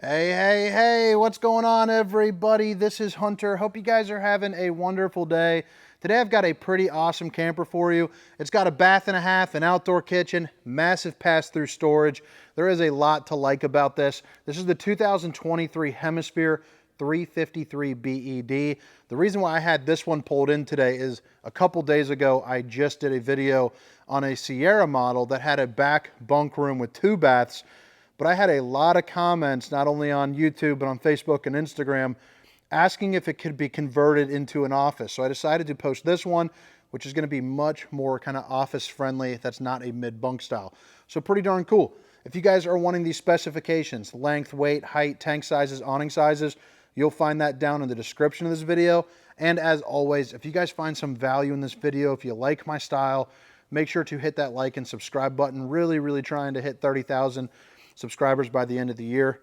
Hey, what's going on, everybody? This is Hunter. Hope you guys are having a wonderful day. Today I've got a pretty awesome camper for you. It's got a bath and a half, an outdoor kitchen, massive pass-through storage. There is a lot to like about this. This is the 2023 Hemisphere 353BED. The reason why I had this one pulled in today is a couple days ago I just did a video on a Sierra model that had a back bunk room with 2 baths. But I had a lot of comments, not only on YouTube, but on Facebook and Instagram, asking if it could be converted into an office. So I decided to post this one, which is going to be much more kind of office friendly. That's not a mid-bunk style. So pretty darn cool. If you guys are wanting these specifications, length, weight, height, tank sizes, awning sizes, you'll find that down in the description of this video. And as always, if you guys find some value in this video, if you like my style, make sure to hit that like and subscribe button. Really trying to hit 30,000 subscribers by the end of the year.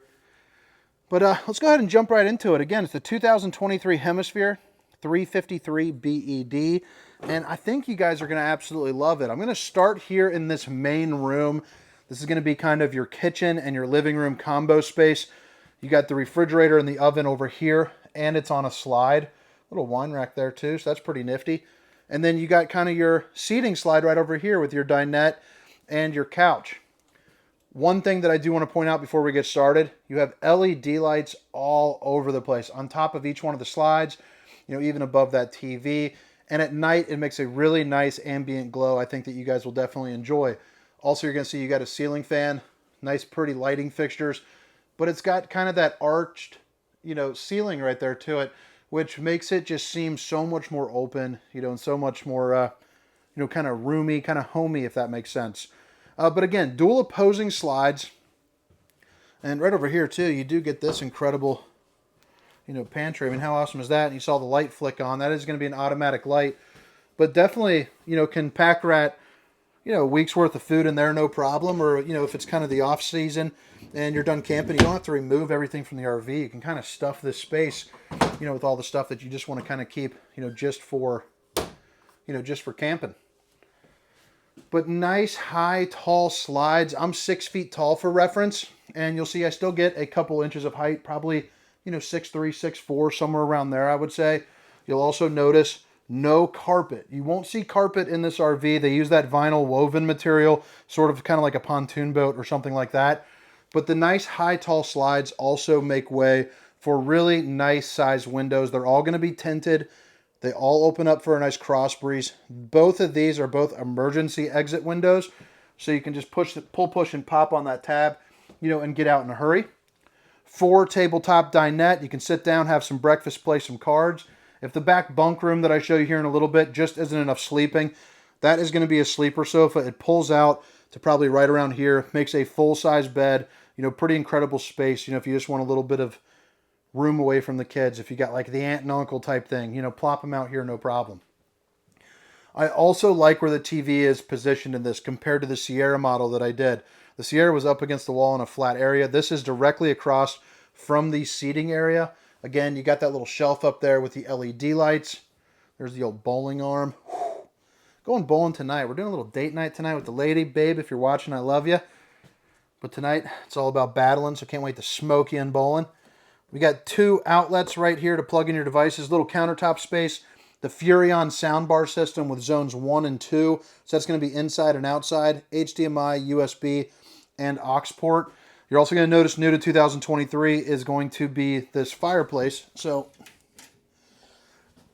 But let's go ahead and jump right into it. Again, it's the 2023 Hemisphere 353BED, and I think you guys are going to absolutely love it. I'm going to start here in this main room. This is going to be kind of your kitchen and your living room combo space. You got the refrigerator and the oven over here, and it's on a slide. Little wine rack there too, so that's pretty nifty. And then you got kind of your seating slide right over here with your dinette and your couch. One thing that I do want to point out before we get started, you have LED lights all over the place, on top of each one of the slides, even above that TV. And at night, it makes a really nice ambient glow. I think that you guys will definitely enjoy. Also, you're going to see you got a ceiling fan, nice pretty lighting fixtures, but it's got kind of that arched, ceiling right there to it, which makes it just seem so much more open, and so much more, kind of roomy, kind of homey, if that makes sense. But again, dual opposing slides. And right over here, too, you do get this incredible, pantry. I mean, how awesome is that? And you saw the light flick on. That is going to be an automatic light. But definitely, can pack rat, a week's worth of food in there, no problem. Or, if it's kind of the off season and you're done camping, you don't have to remove everything from the RV. You can kind of stuff this space, with all the stuff that you just want to kind of keep, just for camping. But nice, high, tall slides. I'm 6 feet tall for reference. And you'll see I still get a couple inches of height. Probably, 6'3", 6'4", somewhere around there, I would say. You'll also notice no carpet. You won't see carpet in this RV. They use that vinyl woven material, sort of kind of like a pontoon boat or something like that. But the nice, high, tall slides also make way for really nice size windows. They're all going to be tinted. They all open up for a nice cross breeze. Both of these are both emergency exit windows, so you can just pull, push, and pop on that tab, and get out in a hurry. 4 tabletop dinette. You can sit down, have some breakfast, play some cards. If the back bunk room that I show you here in a little bit just isn't enough sleeping, that is going to be a sleeper sofa. It pulls out to probably right around here, makes a full-size bed. Pretty incredible space. If you just want a little bit of room away from the kids, if you got like the aunt and uncle type thing, plop them out here, no problem. I also like where the TV is positioned in this compared to the Sierra model that I did. The Sierra was up against the wall in a flat area. This is directly across from the seating area. Again, you got that little shelf up there with the LED lights. There's the old bowling arm. Going bowling tonight. We're doing a little date night tonight with the lady. Babe, if you're watching, I love you. But tonight, it's all about battling, so can't wait to smoke you in bowling. We got 2 outlets right here to plug in your devices. Little countertop space. The Furrion soundbar system with zones 1 and 2. So that's going to be inside and outside. HDMI, USB, and aux port. You're also going to notice new to 2023 is going to be this fireplace. So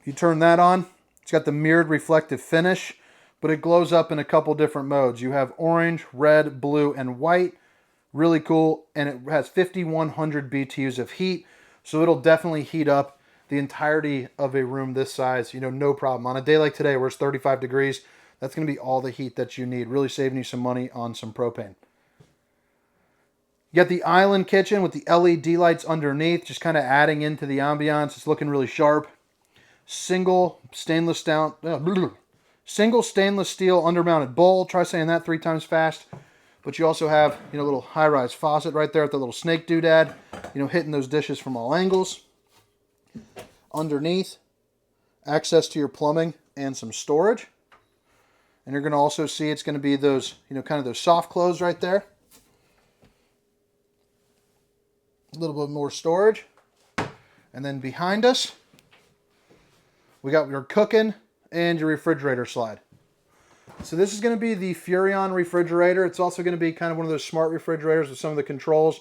you turn that on. It's got the mirrored reflective finish, but it glows up in a couple different modes. You have orange, red, blue, and white. Really cool, and it has 5,100 BTUs of heat, so it'll definitely heat up the entirety of a room this size, no problem. On a day like today where it's 35 degrees, that's going to be all the heat that you need, really saving you some money on some propane. You got the island kitchen with the LED lights underneath, just kind of adding into the ambiance. It's looking really sharp. Single stainless steel undermounted bowl. Try saying that 3 times fast. But you also have, a little high-rise faucet right there with the little snake doodad, hitting those dishes from all angles. Underneath, access to your plumbing and some storage. And you're going to also see it's going to be those, kind of those soft close right there. A little bit more storage. And then behind us, we got your cooking and your refrigerator slide. So this is going to be the Furrion refrigerator. It's also going to be kind of one of those smart refrigerators with some of the controls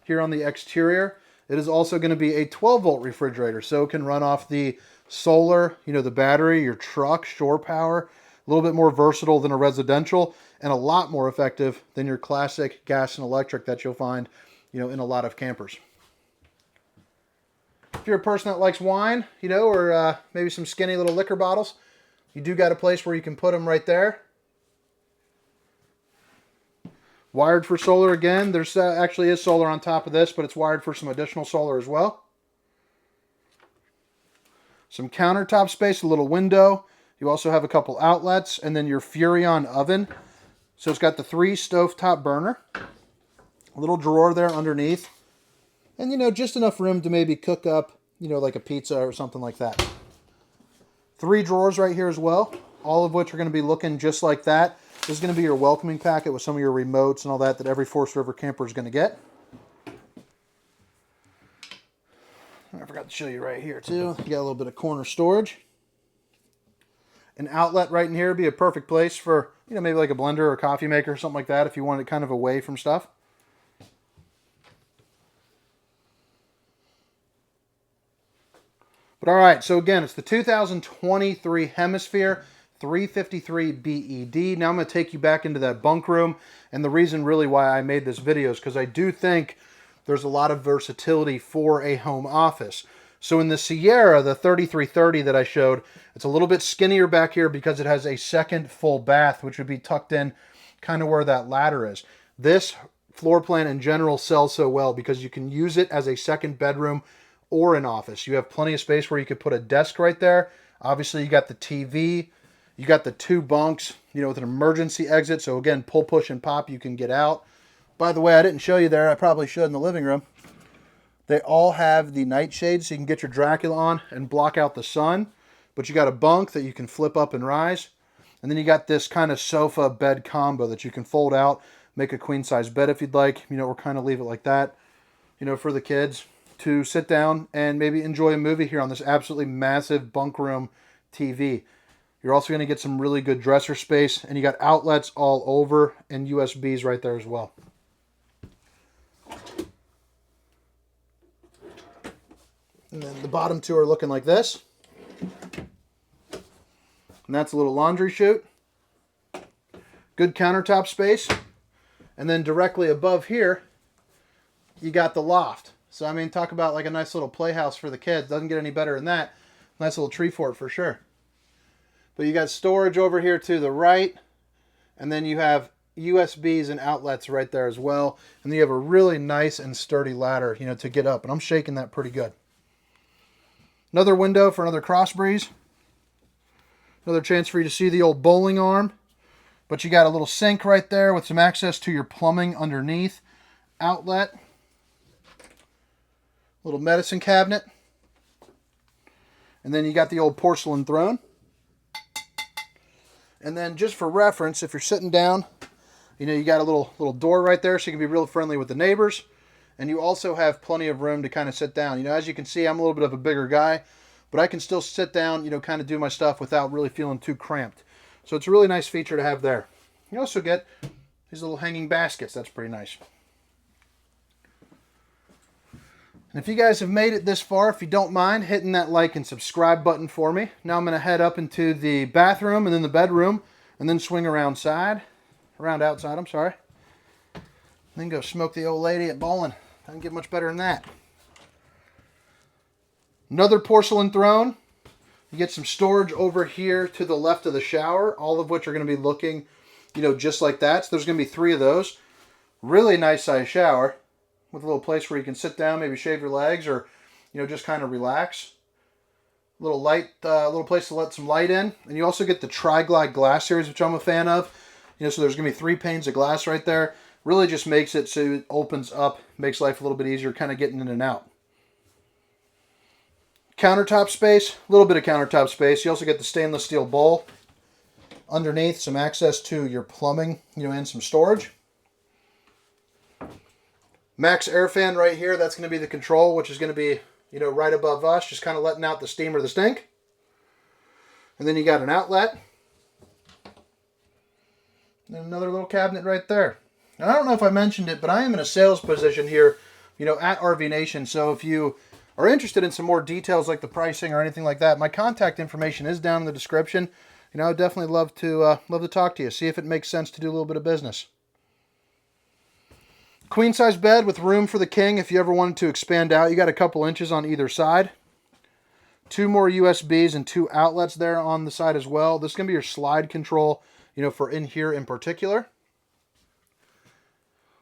here on the exterior. It is also going to be a 12-volt refrigerator, so it can run off the solar, the battery, your truck, shore power. A little bit more versatile than a residential, and a lot more effective than your classic gas and electric that you'll find, in a lot of campers. If you're a person that likes wine, or maybe some skinny little liquor bottles, you do got a place where you can put them right there. Wired for solar again. There's actually is solar on top of this, but it's wired for some additional solar as well. Some countertop space, a little window. You also have a couple outlets, and then your Furrion oven. So it's got the 3 stovetop burner. A little drawer there underneath. And, just enough room to maybe cook up, like a pizza or something like that. 3 drawers right here as well, all of which are going to be looking just like that. This is going to be your welcoming packet with some of your remotes and all that every Forest River camper is going to get. I forgot to show you right here too. You got a little bit of corner storage. An outlet right in here would be a perfect place for, maybe like a blender or a coffee maker or something like that if you want it kind of away from stuff. But all right, so again, it's the 2023 Hemisphere 353BED. Now I'm going to take you back into that bunk room, and the reason really why I made this video is because I do think there's a lot of versatility for a home office. So in the Sierra, the 3330 that I showed, it's a little bit skinnier back here because it has a second full bath, which would be tucked in kind of where that ladder is. This floor plan in general sells so well because you can use it as a second bedroom or an office. You have plenty of space where you could put a desk right there. Obviously, you got the TV. You got the 2 bunks, with an emergency exit. So again, pull, push, and pop, you can get out. By the way, I didn't show you there. I probably should in the living room. They all have the nightshades so you can get your Dracula on and block out the sun. But you got a bunk that you can flip up and rise. And then you got this kind of sofa bed combo that you can fold out, make a queen size bed if you'd like, or kind of leave it like that, for the kids to sit down and maybe enjoy a movie here on this absolutely massive bunk room TV. You're also going to get some really good dresser space, and you got outlets all over and USBs right there as well. And then the bottom 2 are looking like this. And that's a little laundry chute. Good countertop space. And then directly above here, you got the loft. So, I mean, talk about like a nice little playhouse for the kids. Doesn't get any better than that. Nice little tree fort for sure. But you got storage over here to the right. And then you have USBs and outlets right there as well. And then you have a really nice and sturdy ladder, to get up. And I'm shaking that pretty good. Another window for another cross breeze. Another chance for you to see the old bowling arm. But you got a little sink right there with some access to your plumbing underneath. Outlet. Little medicine cabinet. And then you got the old porcelain throne. And then just for reference, if you're sitting down, you got a little door right there so you can be real friendly with the neighbors. And you also have plenty of room to kind of sit down. As you can see, I'm a little bit of a bigger guy, but I can still sit down, kind of do my stuff without really feeling too cramped. So it's a really nice feature to have there. You also get these little hanging baskets. That's pretty nice. And if you guys have made it this far, if you don't mind hitting that like and subscribe button for me. Now I'm going to head up into the bathroom and then the bedroom and then swing around outside, I'm sorry. Then go smoke the old lady at bowling. Doesn't get much better than that. Another porcelain throne. You get some storage over here to the left of the shower, all of which are going to be looking, just like that. So there's going to be 3 of those. Really nice size shower with a little place where you can sit down, maybe shave your legs or, just kind of relax. Little light, little place to let some light in. And you also get the Tri-Glide glass series, which I'm a fan of. So there's going to be 3 panes of glass right there. Really just makes it so it opens up, makes life a little bit easier, kind of getting in and out. Countertop space, a little bit of countertop space. You also get the stainless steel bowl. Underneath, some access to your plumbing, and some storage. Max air fan right here. That's going to be the control, which is going to be, you know, right above us, just kind of letting out the steam or the stink. And then you got an outlet. And another little cabinet right there. And I don't know if I mentioned it, but I am in a sales position here, you know, at RV Nation. So if you are interested in some more details like the pricing or anything like that, my contact information is down in the description. You know, I'd definitely love to talk to you, see if it makes sense to do a little bit of business. Queen size bed with room for the king if you ever wanted to expand out. You got a couple inches on either side. 2 more USBs and 2 outlets there on the side as well. This is going to be your slide control, you know, for in here in particular.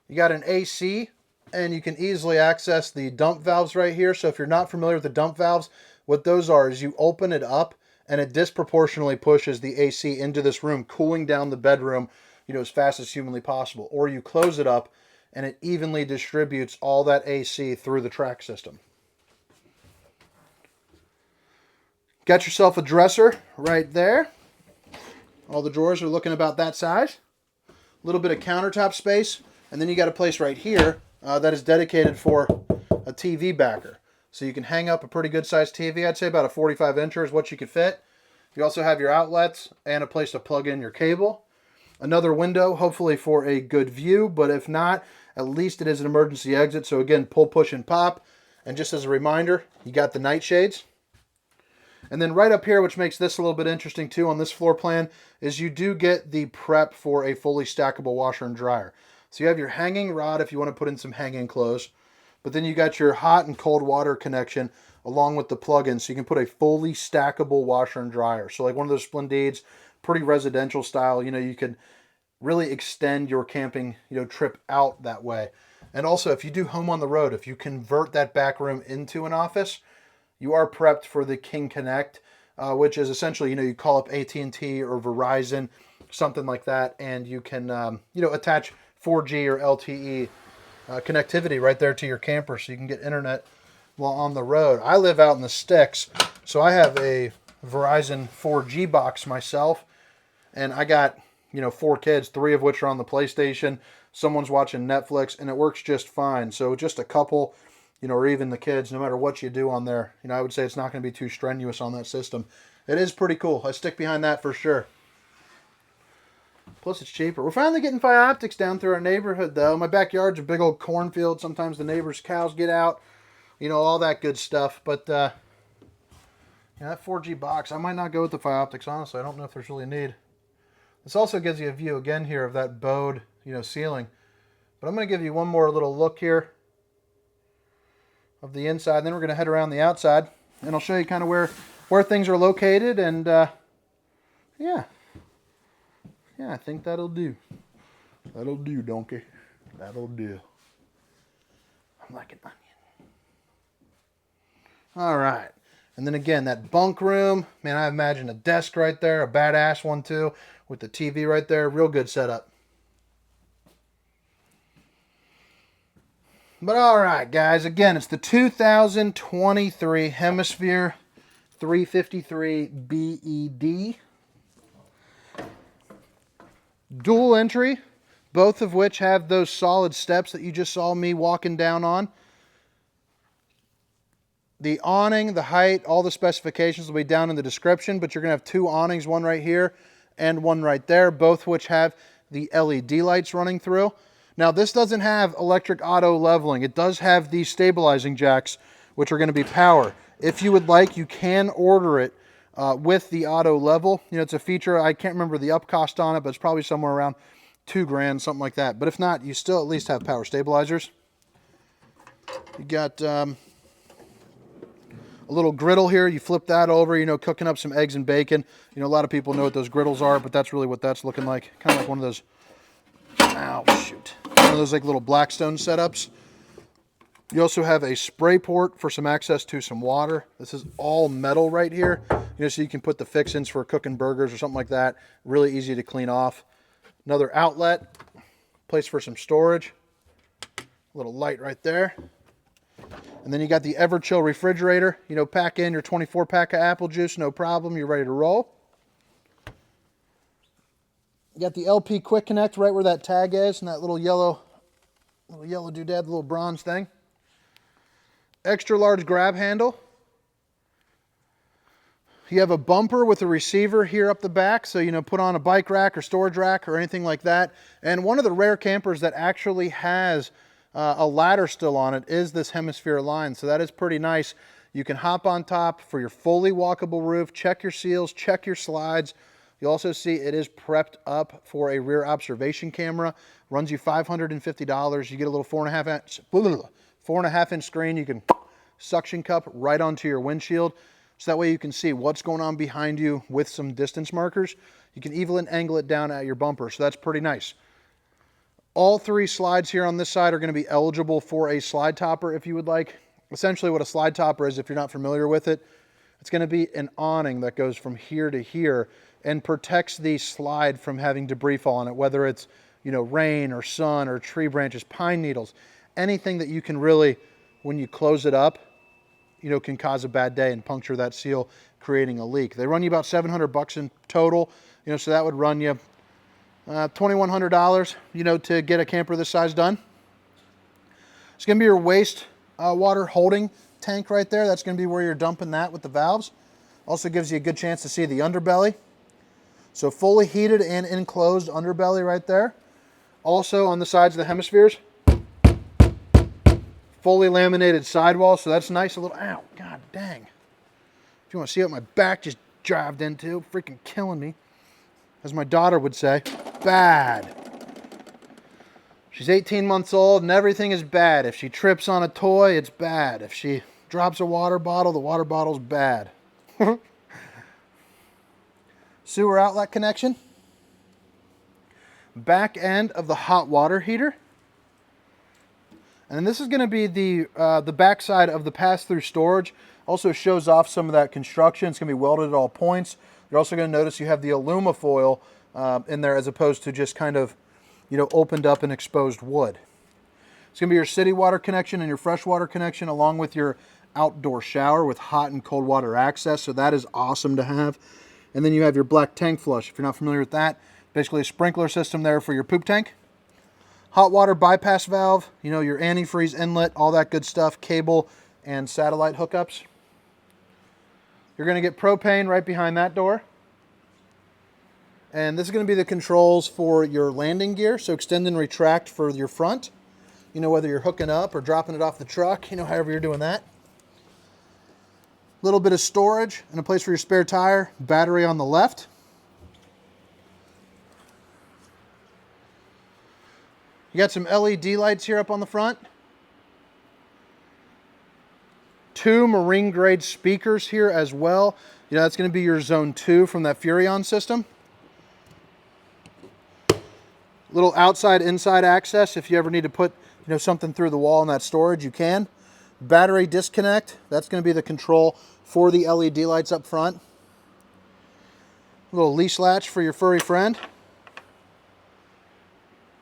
You got an AC, and you can easily access the dump valves right here. So if you're not familiar with the dump valves, what those are is you open it up, and it disproportionately pushes the AC into this room, cooling down the bedroom, you know, as fast as humanly possible. Or you close it up, and it evenly distributes all that AC through the track system. Got yourself a dresser right there. All the drawers are looking about that size. A little bit of countertop space. And then you got a place right here that is dedicated for a TV backer. So you can hang up a pretty good sized TV. I'd say about a 45 incher is what you could fit. You also have your outlets and a place to plug in your cable. Another window, hopefully for a good view, but if not, at least it is an emergency exit. So again, pull, push, and pop. And just as a reminder, you got the night shades. And then right up here, which makes this a little bit interesting too on this floor plan, is you do get the prep for a fully stackable washer and dryer. So you have your hanging rod if you want to put in some hanging clothes, but then you got your hot and cold water connection along with the plug-in, so you can put a fully stackable washer and dryer. So like one of those Splendids, pretty residential style, you know, you could really extend your camping, you know, trip out that way. And also if you do home on the road, if you convert that back room into an office, you are prepped for the King Connect, which is essentially, you know, you call up AT&T or Verizon, something like that, and you can, you know, attach 4G or LTE connectivity right there to your camper so you can get internet while on the road. I live out in the sticks, so I have a Verizon 4G box myself, and I got, you know, 4 kids, 3 of which are on the PlayStation. Someone's watching Netflix, and it works just fine. So just a couple, you know, or even the kids, no matter what you do on there, you know, I would say it's not going to be too strenuous on that system. It is pretty cool. I stick behind that for sure. Plus, it's cheaper. We're finally getting fiber optics down through our neighborhood, though. My backyard's a big old cornfield. Sometimes the neighbors' cows get out, you know, all that good stuff. But, yeah, that 4G box, I might not go with the fiber optics, honestly. I don't know if there's really a need. This also gives you a view, again, here of that bowed, you know, ceiling. But I'm going to give you one more little look here of the inside. Then we're going to head around the outside, and I'll show you kind of where things are located. And, yeah. Yeah, I think that'll do. That'll do, donkey. That'll do. I'm like an onion. All right. And then again, that bunk room. Man, I imagine a desk right there. A badass one, too. With the TV right there. Real good setup. But all right, guys. Again, it's the 2023 Hemisphere 353BED. Dual entry, both of which have those solid steps that you just saw me walking down on. The awning, the height, all the specifications will be down in the description, but you're going to have 2 awnings, one right here and one right there, both which have the LED lights running through. Now, this doesn't have electric auto leveling. It does have these stabilizing jacks, which are going to be power. If you would like, you can order it with the auto level. You know, it's a feature. I can't remember the up cost on it, but it's probably somewhere around $2 grand, something like that. But if not, you still at least have power stabilizers. You got a little griddle here. You flip that over, you know, cooking up some eggs and bacon. You know, a lot of people know what those griddles are, but that's really what that's looking like. Kind of like one of those, ow, shoot. One of those like little Blackstone setups. You also have a spray port for some access to some water. This is all metal right here. You know, so you can put the fixins for cooking burgers or something like that. Really easy to clean off. Another outlet, place for some storage. A little light right there. And then you got the Everchill refrigerator. You know, pack in your 24-pack of apple juice, no problem. You're ready to roll. You got the LP Quick Connect right where that tag is and that little yellow Little yellow doodad, little bronze thing. Extra large grab handle. You have a bumper with a receiver here up the back, so put on a bike rack or storage rack or anything like that. And one of the rare campers that actually has a ladder still on it is this Hemisphere line, so that is pretty nice. You can hop on top for your fully walkable roof, check your seals, check your slides. You'll also see it is prepped up for a rear observation camera. Runs you $550. You get a little 4.5 inch screen. You can suction cup right onto your windshield, so that way you can see what's going on behind you with some distance markers. You can even angle it down at your bumper, so that's pretty nice. All three slides here on this side are going to be eligible for a slide topper if you would like. Essentially what a slide topper is, if you're not familiar with it, it's going to be an awning that goes from here to here and protects the slide from having debris fall on it, whether it's rain or sun or tree branches, pine needles, anything that you can really, when you close it up, can cause a bad day and puncture that seal, creating a leak. They run you about $700 in total, so that would run you $2,100, to get a camper this size done. It's going to be your waste water holding tank right there. That's going to be where you're dumping that with the valves. Also gives you a good chance to see the underbelly. So fully heated and enclosed underbelly right there. Also on the sides of the Hemispheres, fully laminated sidewall, so that's nice. A little, ow, god dang. If you want to see what my back just drived into, freaking killing me. As my daughter would say, bad. She's 18 months old and everything is bad. If she trips on a toy, it's bad. If she drops a water bottle, the water bottle's bad. Sewer outlet connection. Back end of the hot water heater. And this is going to be the back side of the pass-through storage. Also shows off some of that construction. It's going to be welded at all points. You're also going to notice you have the alumifoil in there as opposed to just kind of, opened up and exposed wood. It's going to be your city water connection and your fresh water connection, along with your outdoor shower with hot and cold water access. So that is awesome to have. And then you have your black tank flush. If you're not familiar with that, basically a sprinkler system there for your poop tank. Hot water bypass valve, your antifreeze inlet, all that good stuff, cable and satellite hookups. You're going to get propane right behind that door. And this is going to be the controls for your landing gear. So extend and retract for your front. Whether you're hooking up or dropping it off the truck, however you're doing that. Little bit of storage and a place for your spare tire, battery on the left. You got some LED lights here up on the front. 2 marine grade speakers here as well. That's going to be your zone 2 from that Furrion system. Little outside inside access if you ever need to put something through the wall in that storage, you can. Battery disconnect, that's going to be the control for the LED lights up front. Little leash latch for your furry friend.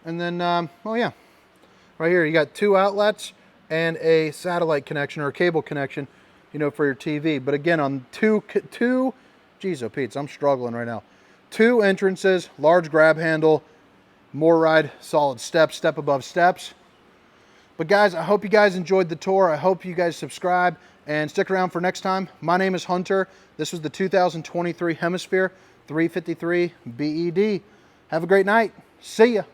And then, oh yeah, right here you got 2 outlets and a satellite connection or a cable connection, for your TV. But again, on two, geez, oh Pete, I'm struggling right now. 2 entrances, large grab handle, more ride, solid steps, step above steps. But guys, I hope you guys enjoyed the tour. I hope you guys subscribe and stick around for next time. My name is Hunter. This was the 2023 Hemisphere 353BED. Have a great night. See ya.